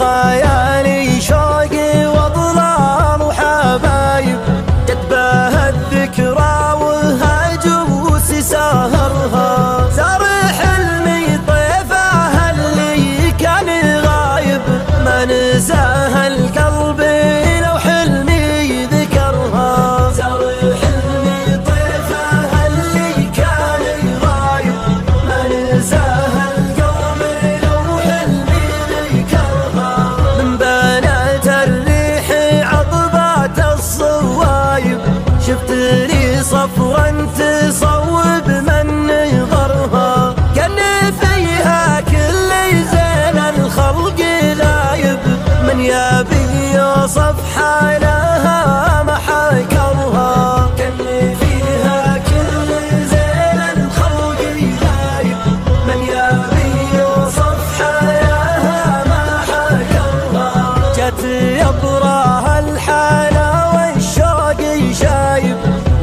خيالي شوقي واضلال وحبايب كتبه الذكرى وهجوس سهرها زار حلمي طيفه اللي كان غايب ما نساها القلب لو حلمي ذكرها زار حلمي طيفه اللي كان غايب ما نساها القلب لو حلمي ذكرها من بنات الريح عطبات الصوايب شفت لي صفرا تصوب من نظرها كان فيها كل زين الخلق لايب من يبي يوصف حالها ما حكرها كان فيها كل زين الخلق لايب من يبي يوصف حالها ما حكرها جت يبراها الحلا والشوق شايب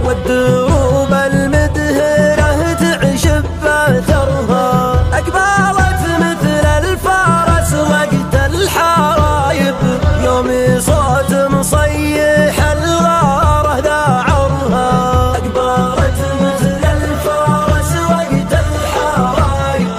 والدروب المدهرة تعشب باثرها أقبلت مثل الفارس وقت الحرايب يوم صوت مصيح الغارة ذاعرها أقبلت مثل الفارس وقت الحرايب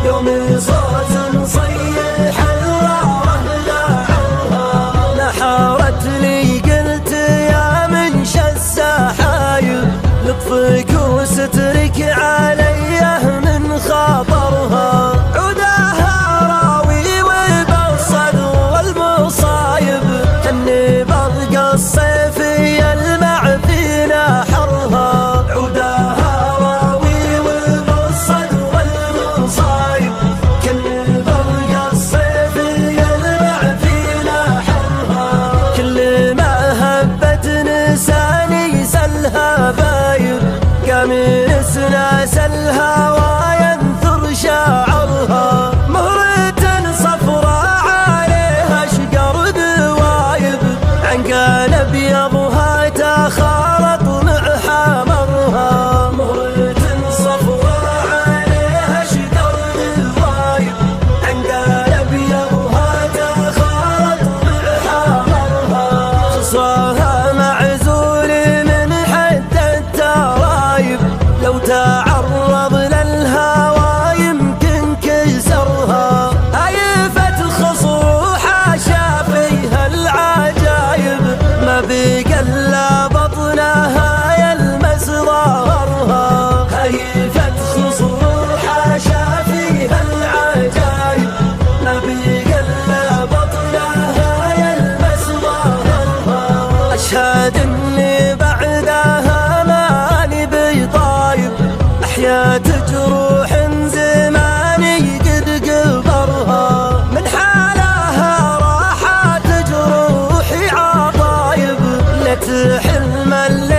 يوم صوت مصيح الغارة ذاعرها نحرت لي قلت يا منشى السحايب لطفك وسترك عليه من خاطرها عداها راوي وبالصدر والمصايب كني برق الصيف يلمع في نحرها عداها راوي وبالصدر والمصايب كني برق الصيف يلمع في نحرها كل ما هبت نساني سلها بايب قام يسناس الهوى ينثر شعرها مهرة صفراء عليها شقر ذوايب عنقال ابيضها تخالط مع حمرها مهرة صفراء عليها شقر ذوايب عنقال ابيضها تخالط مع حمرها خصاها معزول من حد الترايب لو تعرض للهوى يمكن كسرها هيفت الخصر حاشا فيها العجايب ما بقى الا بطنها يلمس ظهرها هيفت خصر حاشا فيها العجايب ما بقى الا بطنها يلمس ظهرها اشهد اني بعدها ماني بطايب احيات جروح زماني قد قبرها من حالها راحت جروحي عطايب لا تحلم الليل